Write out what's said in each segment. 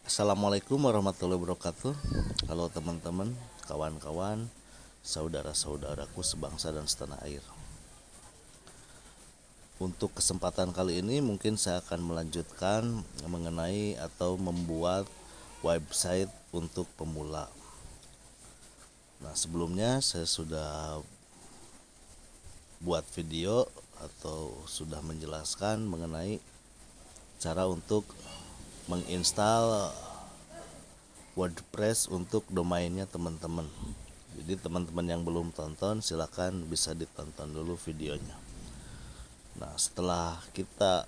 Assalamualaikum warahmatullahi wabarakatuh. Halo teman-teman, kawan-kawan, saudara-saudaraku sebangsa dan setanah air. Untuk kesempatan kali ini mungkin saya akan melanjutkan mengenai atau membuat website untuk pemula. Nah, sebelumnya saya sudah buat video atau sudah menjelaskan mengenai cara untuk menginstal WordPress untuk domainnya teman-teman. Jadi teman-teman yang belum tonton silakan bisa ditonton dulu videonya. Nah, setelah kita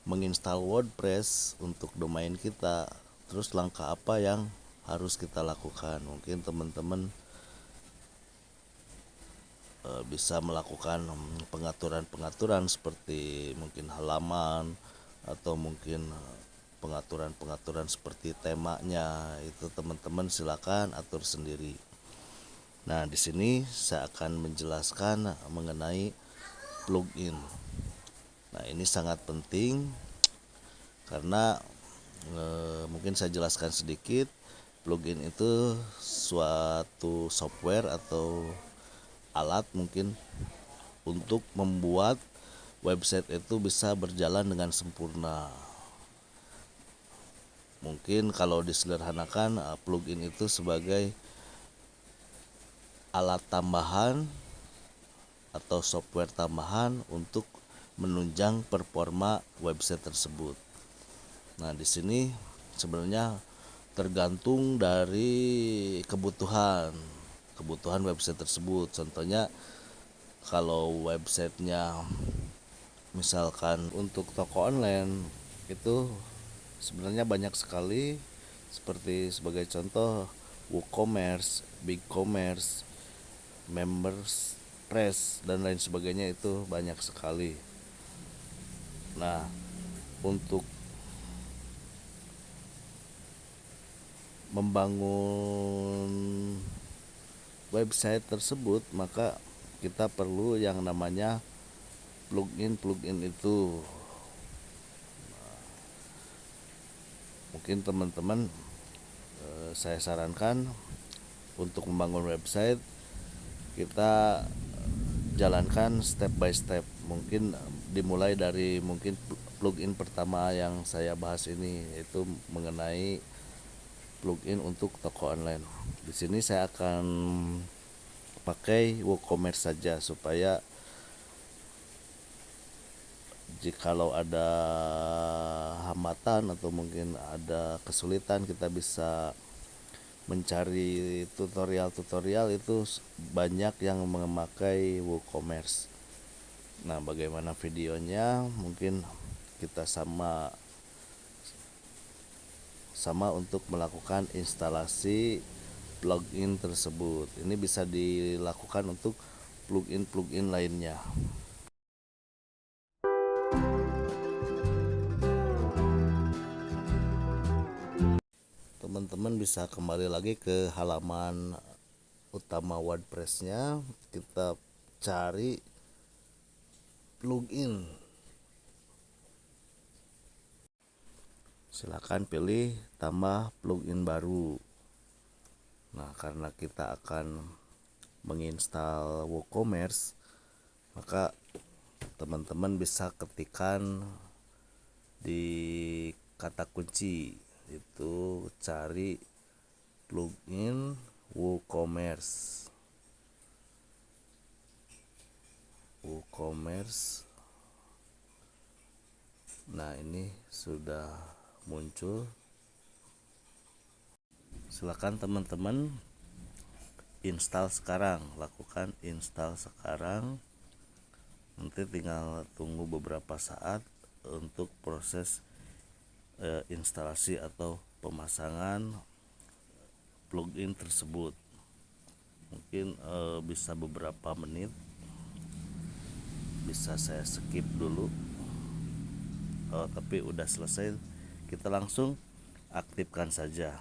menginstal WordPress untuk domain kita, terus langkah apa yang harus kita lakukan? Mungkin teman-teman bisa melakukan pengaturan-pengaturan seperti mungkin halaman atau mungkin pengaturan-pengaturan seperti temanya, itu teman-teman silakan atur sendiri. Nah, di sini saya akan menjelaskan mengenai plugin. Nah, ini sangat penting karena mungkin saya jelaskan sedikit. Plugin itu suatu software atau alat mungkin untuk membuat website itu bisa berjalan dengan sempurna. Mungkin kalau disederhanakan, plugin itu sebagai alat tambahan atau software tambahan untuk menunjang performa website tersebut. Nah, di sini sebenarnya tergantung dari kebutuhan website tersebut. Contohnya kalau websitenya misalkan untuk toko online, itu sebenarnya banyak sekali, seperti sebagai contoh WooCommerce, BigCommerce, Members Press dan lain sebagainya, itu banyak sekali. Nah, untuk membangun website tersebut maka kita perlu yang namanya plugin itu. Mungkin teman-teman, saya sarankan untuk membangun website kita jalankan step by step. Mungkin dimulai dari mungkin plugin pertama yang saya bahas ini, yaitu mengenai plugin untuk toko online. Di sini saya akan pakai WooCommerce saja supaya jikalau ada hambatan atau mungkin ada kesulitan, kita bisa mencari tutorial itu banyak yang memakai WooCommerce. Nah, bagaimana videonya mungkin kita sama untuk melakukan instalasi plugin tersebut. Ini bisa dilakukan untuk plugin lainnya. Teman-teman bisa kembali lagi ke halaman utama WordPress-nya, kita cari plugin. Silakan pilih tambah plugin baru. Nah, karena kita akan menginstal WooCommerce, maka teman-teman bisa ketikkan di kata kunci itu, cari plugin WooCommerce. Nah, ini sudah muncul. Silakan teman-teman install sekarang, lakukan install sekarang. Nanti tinggal tunggu beberapa saat untuk proses instalasi atau pemasangan plugin tersebut. Mungkin bisa beberapa menit, bisa saya skip dulu. Tapi udah selesai, kita langsung aktifkan saja.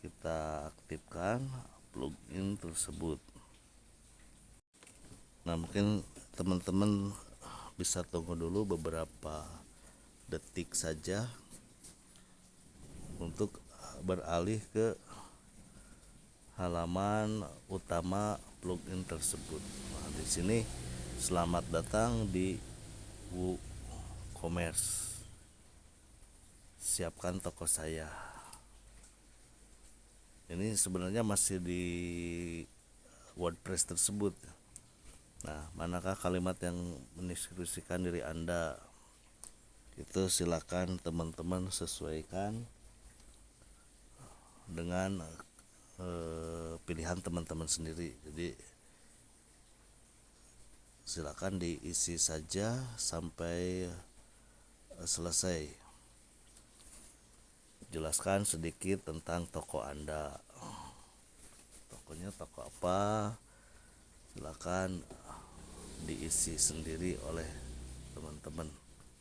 Kita aktifkan plugin tersebut. Nah, mungkin teman-teman bisa tunggu dulu beberapa detik saja untuk beralih ke halaman utama plugin tersebut. Nah, di sini selamat datang di WooCommerce. Siapkan toko saya. Ini sebenarnya masih di WordPress tersebut. Nah, manakah kalimat yang mendeskripsikan diri Anda? Itu silakan teman-teman sesuaikan dengan pilihan teman-teman sendiri. Jadi silakan diisi saja sampai selesai. Jelaskan sedikit tentang toko Anda. Tokonya toko apa? Silakan diisi sendiri oleh teman-teman.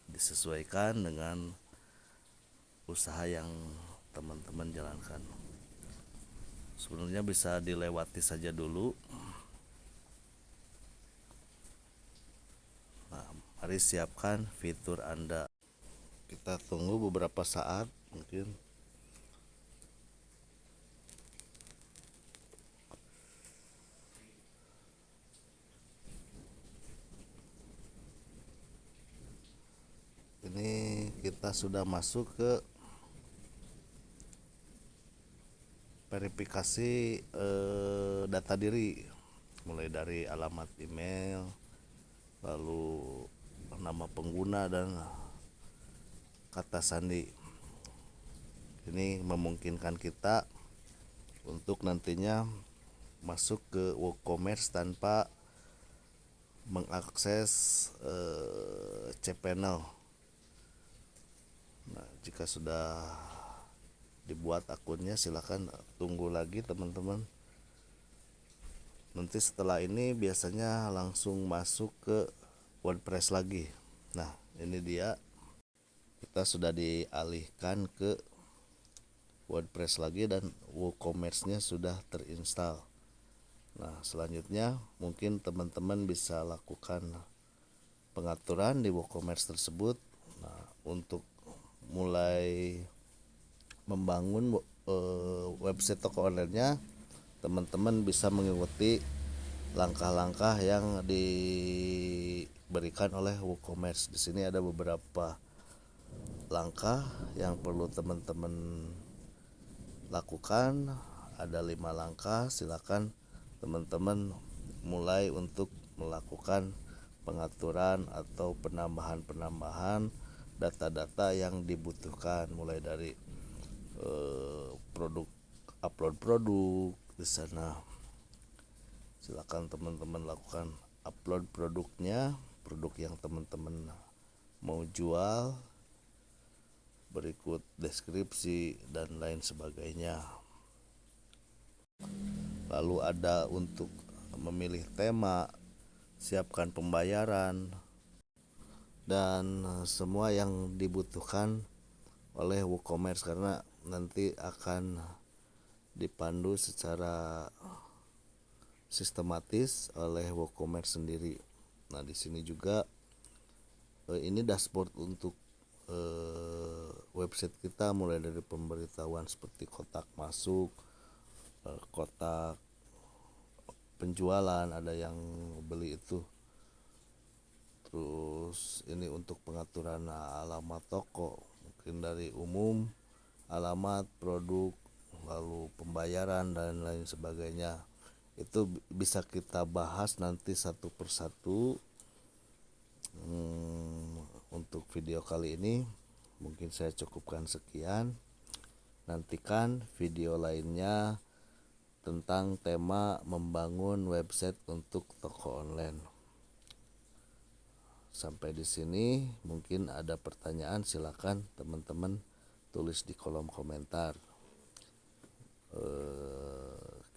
Disesuaikan dengan usaha yang teman-teman jalankan. Sebenarnya bisa dilewati saja dulu. Nah, mari siapkan fitur Anda. Kita tunggu beberapa saat mungkin. Ini kita sudah masuk ke verifikasi data diri, mulai dari alamat email, lalu nama pengguna dan kata sandi. Ini memungkinkan kita untuk nantinya masuk ke WooCommerce tanpa mengakses cPanel. Nah, jika sudah dibuat akunnya, silakan tunggu lagi teman-teman. Nanti setelah ini biasanya langsung masuk ke WordPress lagi. Nah, ini dia, kita sudah dialihkan ke WordPress lagi dan WooCommerce-nya sudah terinstall. Nah, selanjutnya mungkin teman-teman bisa lakukan pengaturan di WooCommerce tersebut. Nah, untuk mulai membangun website toko online-nya, teman-teman bisa mengikuti langkah-langkah yang diberikan oleh WooCommerce. Di sini ada beberapa langkah yang perlu teman-teman lakukan. Ada 5 langkah. Silakan teman-teman mulai untuk melakukan pengaturan atau penambahan data-data yang dibutuhkan, mulai dari produk, upload produk di sana. Silakan teman-teman lakukan upload produknya, produk yang teman-teman mau jual, berikut deskripsi dan lain sebagainya. Lalu ada untuk memilih tema, siapkan pembayaran, dan semua yang dibutuhkan oleh WooCommerce, karena nanti akan dipandu secara sistematis oleh WooCommerce sendiri. Nah, di sini juga ini dashboard untuk website kita, mulai dari pemberitahuan seperti kotak masuk, kotak penjualan, ada yang beli itu. Terus ini untuk pengaturan alamat toko, mungkin dari umum, alamat, produk, lalu pembayaran dan lain sebagainya. Itu bisa kita bahas nanti satu persatu. Untuk video kali ini mungkin saya cukupkan sekian. Nantikan video lainnya tentang tema membangun website untuk toko online. Sampai di sini, mungkin ada pertanyaan, silakan teman-teman tulis di kolom komentar.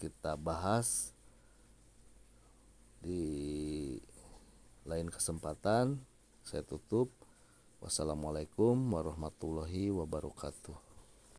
Kita bahas di lain kesempatan. Saya tutup. Wassalamualaikum warahmatullahi wabarakatuh.